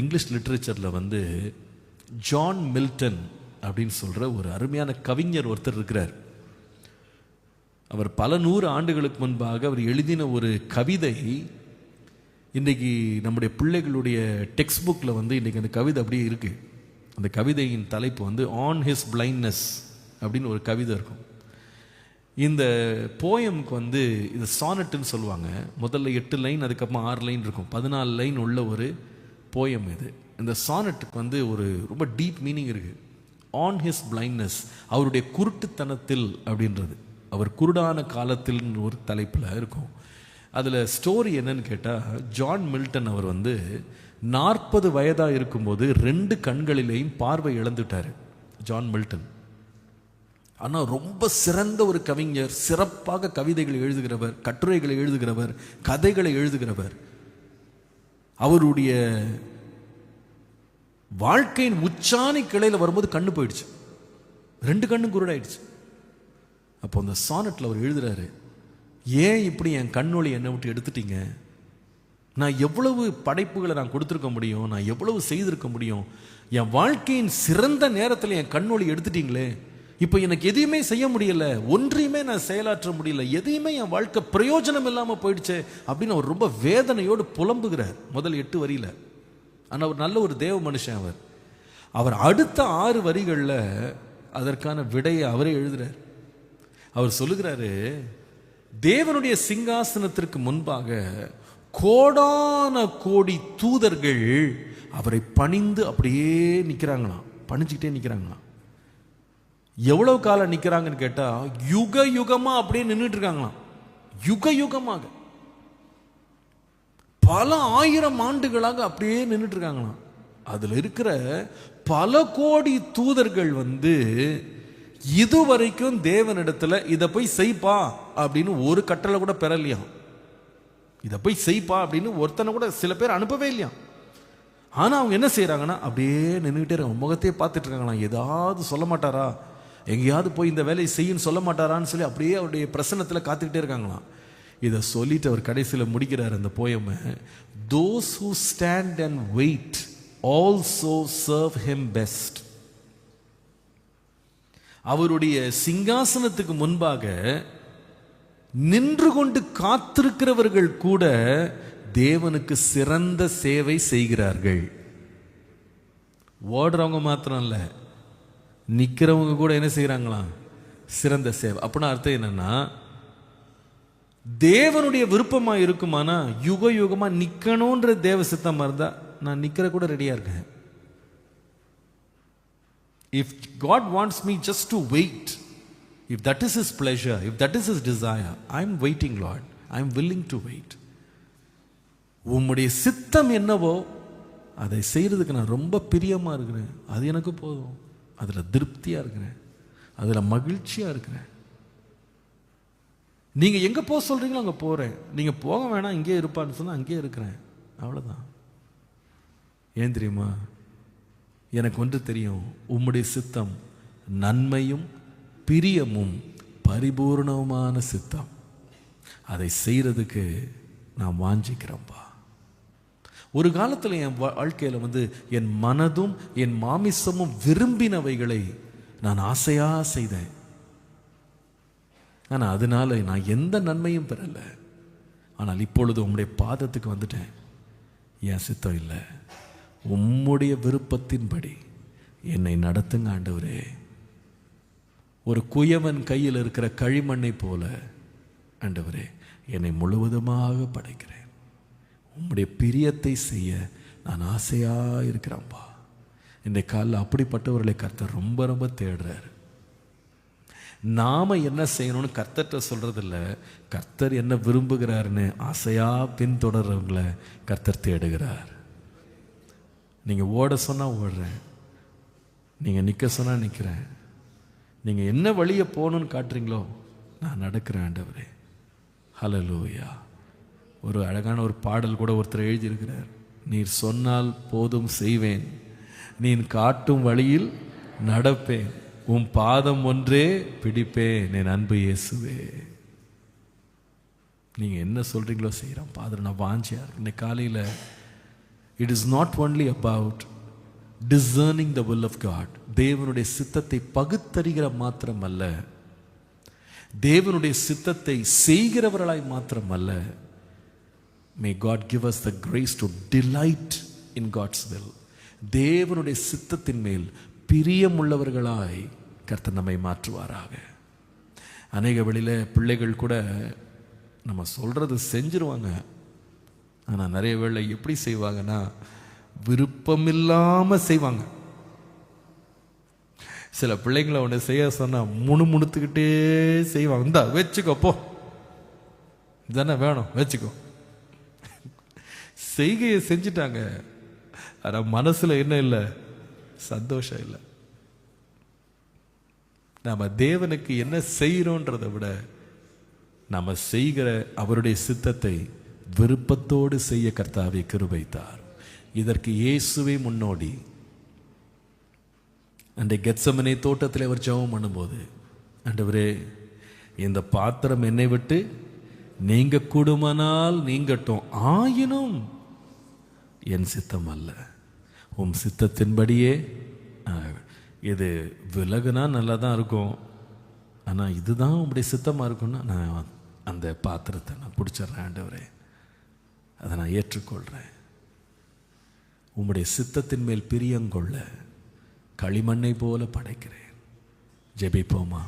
English லிட்ரேச்சரில் வந்து John Milton அப்படின்னு சொல்கிற ஒரு அருமையான கவிஞர் ஒருத்தர் இருக்கிறார். அவர் பல நூறு ஆண்டுகளுக்கு முன்பாக அவர் எழுதின ஒரு கவிதை இன்றைக்கி நம்முடைய பிள்ளைகளுடைய டெக்ஸ்ட் புக்கில் வந்து இன்றைக்கி அந்த கவிதை அப்படியே இருக்குது. அந்த கவிதையின் தலைப்பு வந்து ஆன் ஹிஸ் பிளைண்ட்னஸ் அப்படின்னு ஒரு கவிதை இருக்கும். இந்த போயமுக்கு வந்து இது சானட்டுன்னு சொல்லுவாங்க. முதல்ல 8 லைன், அதுக்கப்புறம் 6 லைன் இருக்கும். 14 லைன் உள்ள ஒரு போயம் இது. இந்த சானட்டுக்கு வந்து ஒரு ரொம்ப டீப் மீனிங் இருக்குது. ஆன் ஹிஸ் பிளைண்ட்னஸ், அவருடைய குருட்டுத்தனத்தில் அப்படின்றது, அவர் குருடான காலத்தில் ஒரு தலைப்பில் இருக்கும். அதில் ஸ்டோரி என்னன்னு கேட்டால், ஜான் மில்டன் அவர் வந்து 40 வயதாக இருக்கும்போது 2 கண்களிலேயும் பார்வை இழந்துட்டார் ஜான் மில்டன். ஆனால் ரொம்ப சிறந்த ஒரு கவிஞர், சிறப்பாக கவிதைகளை எழுதுகிறவர், கட்டுரைகளை எழுதுகிறவர், கதைகளை எழுதுகிறவர். அவருடைய வாழ்க்கையின் உச்சாணி கிளையில் வரும்போது கண்ணு போயிடுச்சு, 2 கண்ணும் குருடாயிடுச்சு. அப்போ அந்த சானட்டில் அவர் எழுதுறாரு, ஏன் இப்படி என் கண்ணொளி என்னை விட்டு எடுத்துட்டீங்க? நான் எவ்வளவு படைப்புகளை நான் கொடுத்துருக்க முடியும், நான் எவ்வளவு செய்திருக்க முடியும். என் வாழ்க்கையின் சிறந்த நேரத்தில் என் கண்ணொளி எடுத்துட்டீங்களே. இப்போ எனக்கு எதையுமே செய்ய முடியல, ஒன்றையுமே நான் செயலாற்ற முடியல, எதையுமே என் வாழ்க்கை பிரயோஜனம் இல்லாமல் போயிடுச்சு அப்படின்னு அவர் ரொம்ப வேதனையோடு புலம்புகிறார் முதல் 8 வரியில். ஆனால் அவர் நல்ல ஒரு தேவ மனுஷன். அவர் அடுத்த 6 வரிகளில் அதற்கான விடையை அவரே எழுதுறார். அவர் சொல்லுகிறாரு, தேவனுடைய சிங்காசனத்திற்கு முன்பாக கோடான கோடி தூதர்கள் அவரை பணிந்து அப்படியே நிற்கிறாங்களாம், பணிஞ்சுக்கிட்டே நிற்கிறாங்களாம். எவ்வளவு காலம் நிற்கிறாங்கன்னு கேட்டால், யுக யுகமா அப்படியே நின்றுட்டு இருக்காங்களாம். யுக யுகமாக பல 1000 ஆண்டுகளாக அப்படியே நின்றுட்டு இருக்காங்களாம். அதில் இருக்கிற பல கோடி தூதர்கள் வந்து இதுவரைக்கும் தேவனிடத்துல இதை போய் செய்ப்பா அப்படின்னு ஒரு கட்டளை கூட பெறலையாம். இதை போய் செய்ப்பா அப்படின்னு ஒருத்தனை கூட சில பேர் அனுப்பவே இல்லையாம். ஆனால் அவங்க என்ன செய்கிறாங்கன்னா, அப்படியே நின்றுக்கிட்டே இருக்காங்க, முகத்தையே பார்த்துட்டு இருக்காங்களாம். ஏதாவது சொல்ல மாட்டாரா, எங்கேயாவது போய் இந்த வேலையை செய்யுன்னு சொல்ல மாட்டாரான்னு சொல்லி அப்படியே அவருடைய பிரசன்னத்தில் காத்துக்கிட்டே இருக்காங்களாம். இதை சொல்லிட்டு அவர் கடைசியில் முடிக்கிறார் அந்த போயமை. Those who stand and wait also serve him best. அவருடைய சிங்காசனத்துக்கு முன்பாக நின்று கொண்டு காத்திருக்கிறவர்கள் கூட தேவனுக்கு சிறந்த சேவை செய்கிறார்கள். ஓடுறவங்க மாத்திரம் இல்லை, நிற்கிறவங்க கூட என்ன செய்கிறாங்களாம், சிறந்த சேவை. அப்படின்னா அர்த்தம் என்னன்னா, தேவனுடைய விருப்பமா இருக்குமானா யுக யுகமா நிக்கணும்ன்ற தேவ சித்தமா இருந்தா நான் நிக்கிற கூட ரெடியா இருக்கேன். If God wants me just to wait, if that is his pleasure, if that is his desire, I am waiting, Lord. I am willing to wait. உம்முடைய சித்தம் என்னவோ அதை செய்யறதுக்கு நான் ரொம்ப பிரியமா இருக்கிறேன். அது எனக்கு போதும். அதுல திருப்தியா இருக்கிறேன், அதுல மகிழ்ச்சியா இருக்கிறேன். நீங்க எங்க போக சொல்றீங்களோ அங்க போறேன். நீங்க போக வேணாம், இங்கே இருப்பான்னு சொன்னா அங்கே இருக்கிறேன். அவ்வளவுதான். ஏன் தெரியுமா, எனக்கு ஒன்று தெரியும், உம்முடைய சித்தம் நன்மையும் பிரியமும் பரிபூர்ணமான சித்தம். அதை செய்யறதுக்கு நான் வாஞ்சிக்கிறேன்பா. ஒரு காலத்தில் என் வாழ்க்கையில் வந்து என் மனதும் என் மாமிசமும் விரும்பினவைகளை நான் ஆசையா செய்தேன். ஆனால் அதனால நான் எந்த நன்மையும் பெறலை. ஆனால் இப்பொழுது உம்முடைய பாதத்துக்கு வந்துட்டேன். என் சித்தம் இல்லை, உம்முடைய விருப்பத்தின்படி என்னை நடத்துங்க ஆண்டவரே. ஒரு குயவன் கையில் இருக்கிற களிமண்ணை போல ஆண்டவரே என்னை முழுவதுமாக படைக்கிறேன். உம்முடைய பிரியத்தை செய்ய நான் ஆசையா இருக்கிறேன்ப்பா. இந்த காலில் அப்படிப்பட்டவர்களை கர்த்தர் ரொம்ப ரொம்ப தேடுறார். நாம என்ன செய்யணும்னு கர்த்தர்கிட்ட சொல்றதில்ல, கர்த்தர் என்ன விரும்புகிறாருன்னு ஆசையா பின்தொடர்றவங்களை கர்த்தர் தேடுகிறார். நீங்க ஓட சொன்னா ஓடுறேன், நீங்க நிக்க சொன்னா நிக்கிறேன், நீங்க என்ன வழியை போகணும்னு காட்டுறீங்களோ நான் நடக்கிறேன் ஆண்டவரே. ஹல்லேலூயா. ஒரு அழகான ஒரு பாடல் கூட ஒருத்தர் எழுதியிருக்கிறார். நீர் சொன்னால் போதும் செய்வேன், நீ காட்டும் வழியில் நடப்பேன், உன் பாதம் ஒன்றே பிடிப்பேன் என் அன்பு இயேசுவே. நீங்க என்ன சொல்றீங்களோ செய்யறேன் பாதர். நான் வாஞ்சியா இன்னைக்கு காலையில் it is not only about discerning the will of God. தேவனுடைய சித்தத்தை பகுத்தறிகிற மாத்திரம் அல்ல, தேவனுடைய சித்தத்தை செய்கிறவர்களாய் மாத்திரம் அல்ல. May God give us the grace to delight in God's will. தேவனுடைய சித்தத்தின் மேல் பிரியமுள்ளவர்களாய் கர்த்தர் நம்மை மாற்றுவாராக. அநேக வழியில் பிள்ளைகள் கூட நம்ம சொல்றது செஞ்சிருவாங்க. ஆனால் நிறைய வேளை எப்படி செய்வாங்கன்னா விருப்பமில்லாமல் செய்வாங்க. சில பிள்ளைங்களை ஒன்று செய்ய சொன்னால் முணுமுணுத்துக்கிட்டே செய்வாங்க. இந்தா வச்சுக்கோ, போ, தானே வேணும், வச்சுக்கோ. செய்கையை செஞ்சிட்டாங்க, ஆனால் மனசில் என்ன இல்லை, சந்தோஷம் இல்லை. நாம் தேவனுக்கு என்ன செய்கிறோன்றதை விட நாம் செய்கிற அவருடைய சித்தத்தை விருப்பத்தோடு செய்ய கர்த்தாவே கிருபைத்தார். இதற்கு இயேசுவே முன்னோடி. அன்றைய கெத்சமனே தோட்டத்தில் அவர் ஜெபம் பண்ணும்போது, ஆண்டவரே இந்த பாத்திரம் என்னை விட்டு நீங்க கூடுமானால் நீங்கட்டும், ஆயினும் என் சித்தம் அல்ல உம் சித்தத்தின்படியே. இது விலகுனா நல்லா தான் இருக்கும், ஆனால் இதுதான் உங்களுடைய சித்தமாக இருக்கும்னா நான் அந்த பாத்திரத்தை நான் பிடிச்சிட்றேன் ஆண்டவரே, அதை நான் ஏற்றுக்கொள்கிறேன். உம்முடைய சித்தத்தின் மேல் பிரியங்கொள்ள களிமண்ணை போல படைக்கிறேன். ஜெபிப்போமா?